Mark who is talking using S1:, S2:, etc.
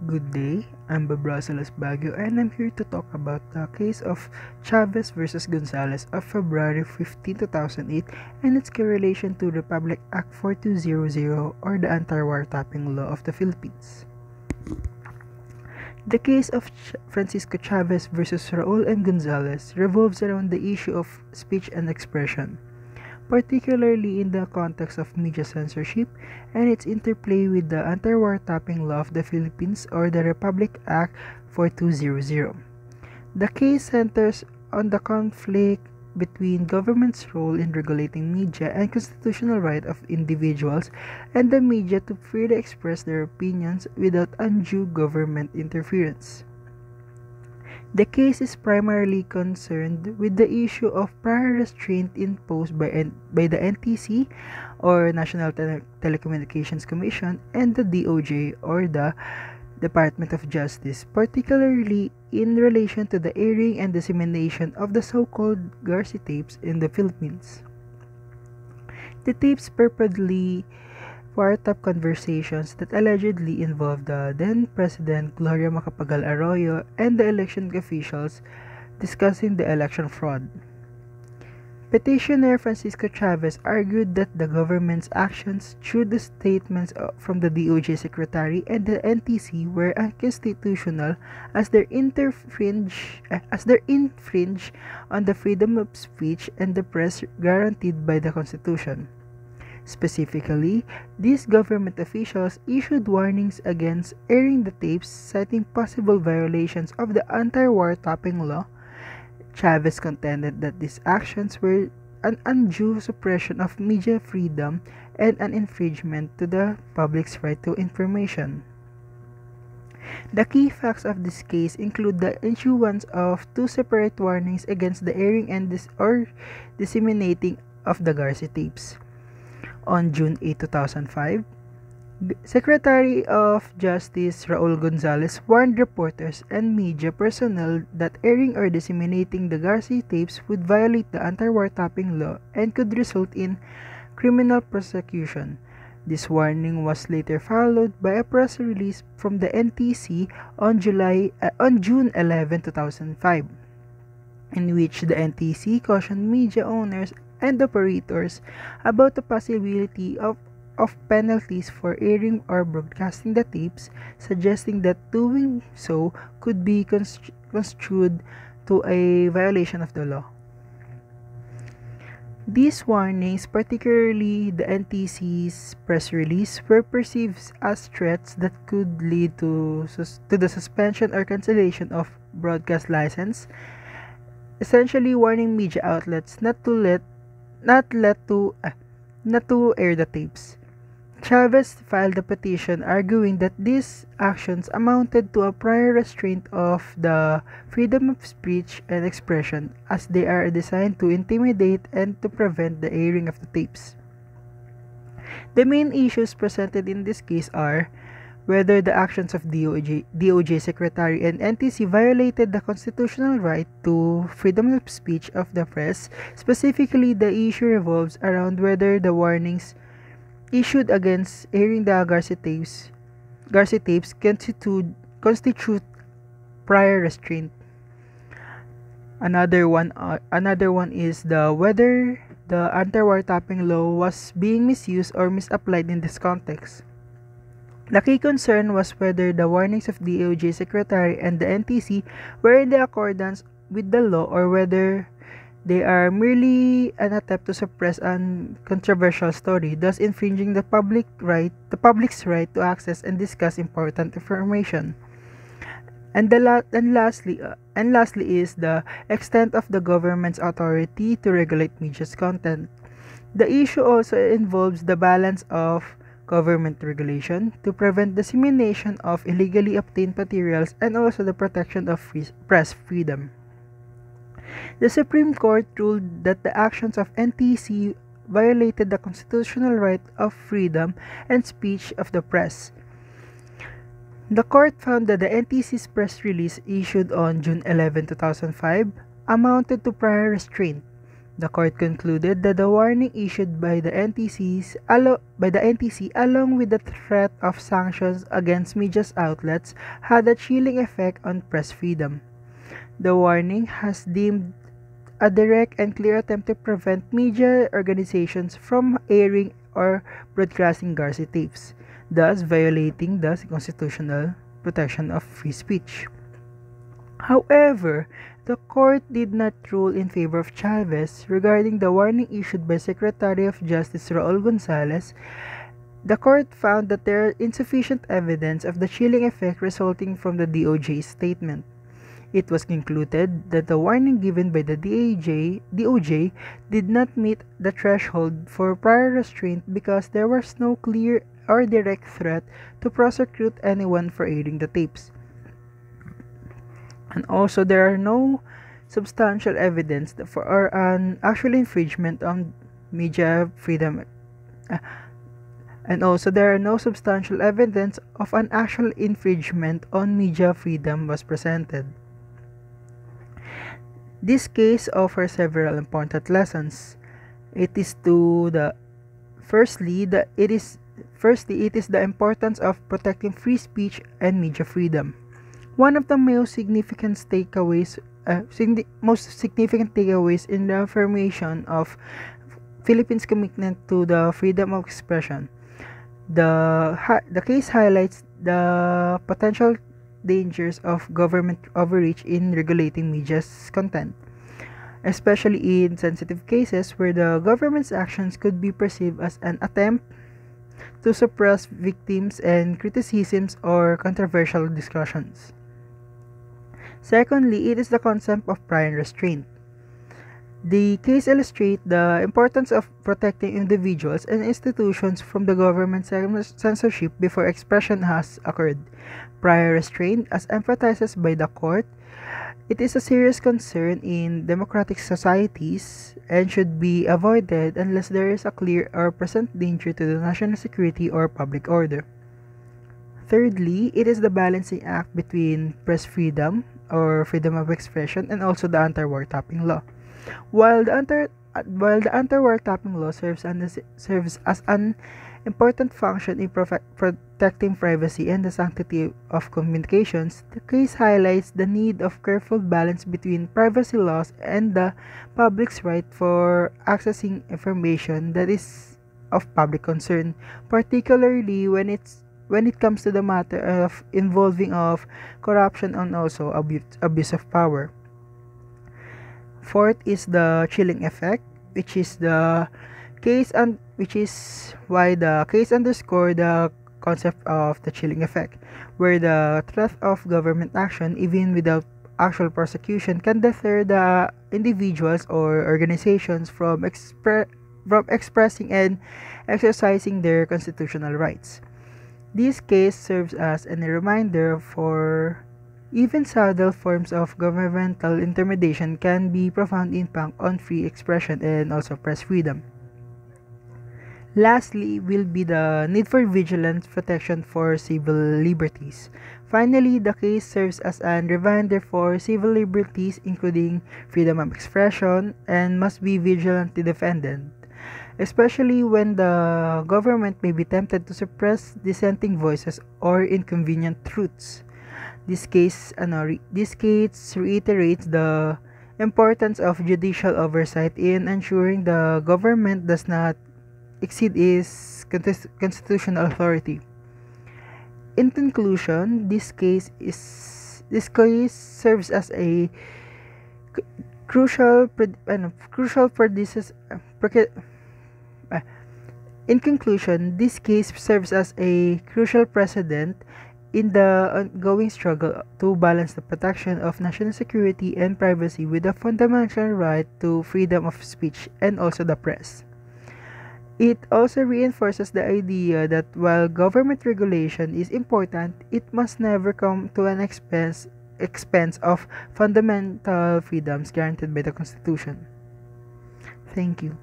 S1: Good day, I'm Babrosalas Baguio and I'm here to talk about the case of Chavez versus Gonzales of February 15, 2008 and its correlation to Republic Act 4200 or the Anti-Wiretapping Law of the Philippines. The case of Francisco Chavez versus Raul M. Gonzales revolves around the issue of speech and expression, particularly in the context of media censorship and its interplay with the Anti-Wiretapping Law of the Philippines or the Republic Act 4200. The case centers on the conflict between government's role in regulating media and constitutional right of individuals and the media to freely express their opinions without undue government interference. The case is primarily concerned with the issue of prior restraint imposed by the NTC or National Telecommunications Commission and the DOJ or the Department of Justice, particularly in relation to the airing and dissemination of the so-called Garci tapes in the Philippines. The tapes purportedly wiretap conversations that allegedly involved the then President Gloria Macapagal Arroyo and the election officials discussing the election fraud. Petitioner Francisco Chavez argued that the government's actions through the statements from the DOJ Secretary and the NTC were unconstitutional as they infringe on the freedom of speech and the press guaranteed by the Constitution. Specifically, these government officials issued warnings against airing the tapes, citing possible violations of the Anti-Wiretapping Law. Chavez contended that these actions were an undue suppression of media freedom and an infringement to the public's right to information. The key facts of this case include the issuance of two separate warnings against the airing and disseminating of the Garci tapes. On June 8, 2005, Secretary of Justice Raul Gonzales warned reporters and media personnel that airing or disseminating the Garci tapes would violate the Anti-Wiretapping Law and could result in criminal prosecution. This warning was later followed by a press release from the NTC on June 11, 2005, in which the NTC cautioned media owners and operators about the possibility of penalties for airing or broadcasting the tapes, suggesting that doing so could be construed to a violation of the law. These warnings, particularly the NTC's press release, were perceived as threats that could lead to the suspension or cancellation of broadcast license, essentially warning media outlets not to air the tapes. Chavez filed a petition arguing that these actions amounted to a prior restraint of the freedom of speech and expression, as they are designed to intimidate and to prevent the airing of the tapes. The main issues presented in this case are whether the actions of DOJ Secretary and NTC violated the constitutional right to freedom of speech of the press. Specifically, the issue revolves around whether the warnings issued against airing the Garci tapes constitute prior restraint. Another one is whether the Anti-Wiretapping Law was being misused or misapplied in this context. The key concern was whether the warnings of DOJ Secretary and the NTC were in accordance with the law or whether they are merely an attempt to suppress a controversial story, thus infringing the public's right to access and discuss important information. And lastly is the extent of the government's authority to regulate media's content. The issue also involves the balance of government regulation to prevent dissemination of illegally obtained materials and also the protection of press freedom. The Supreme Court ruled that the actions of NTC violated the constitutional right of freedom and speech of the press. The court found that the NTC's press release issued on June 11, 2005 amounted to prior restraint. The court concluded that the warning issued by the NTC along with the threat of sanctions against media outlets had a chilling effect on press freedom. The warning has deemed a direct and clear attempt to prevent media organizations from airing or broadcasting Garci tapes, thus violating the constitutional protection of free speech. However, the court did not rule in favor of Chavez regarding the warning issued by Secretary of Justice Raul Gonzalez. The court found that there is insufficient evidence of the chilling effect resulting from the DOJ's statement. It was concluded that the warning given by the DOJ did not meet the threshold for prior restraint because there was no clear or direct threat to prosecute anyone for airing the tapes. And also, there are no substantial evidence for an actual infringement on media freedom. And also, there are no substantial evidence of an actual infringement on media freedom was presented. This case offers several important lessons. It is the importance of protecting free speech and media freedom. One of the most significant takeaways in the affirmation of Philippines' commitment to the freedom of expression. The case highlights the potential dangers of government overreach in regulating media's content, especially in sensitive cases where the government's actions could be perceived as an attempt to suppress victims and criticisms or controversial discussions. Secondly, it is the concept of prior restraint. The case illustrates the importance of protecting individuals and institutions from the government censorship before expression has occurred. Prior restraint, as emphasized by the court, it is a serious concern in democratic societies and should be avoided unless there is a clear or present danger to the national security or public order. Thirdly, it is the balancing act between press freedom or freedom of expression and also the anti-wiretapping law. While the anti-wiretapping law serves as an important function in protecting privacy and the sanctity of communications, the case highlights the need of careful balance between privacy laws and the public's right for accessing information that is of public concern, particularly when it comes to the matter of involving of corruption and also abuse of power. Fourth is the chilling effect, which is why the case underscore the concept of the chilling effect, where the threat of government action, even without actual prosecution, can deter the individuals or organizations from expressing and exercising their constitutional rights. This case serves as a reminder for even subtle forms of governmental intimidation can be profound impact on free expression and also press freedom. Lastly, will be the need for vigilance protection for civil liberties. Finally, the case serves as a reminder for civil liberties, including freedom of expression, and must be vigilantly defended, especially when the government may be tempted to suppress dissenting voices or inconvenient truths. This case reiterates the importance of judicial oversight in ensuring the government does not exceed its constitutional authority. In conclusion, this case serves as a crucial precedent in the ongoing struggle to balance the protection of national security and privacy with the fundamental right to freedom of speech and also the press. It also reinforces the idea that while government regulation is important, it must never come to an expense of fundamental freedoms guaranteed by the Constitution. Thank you.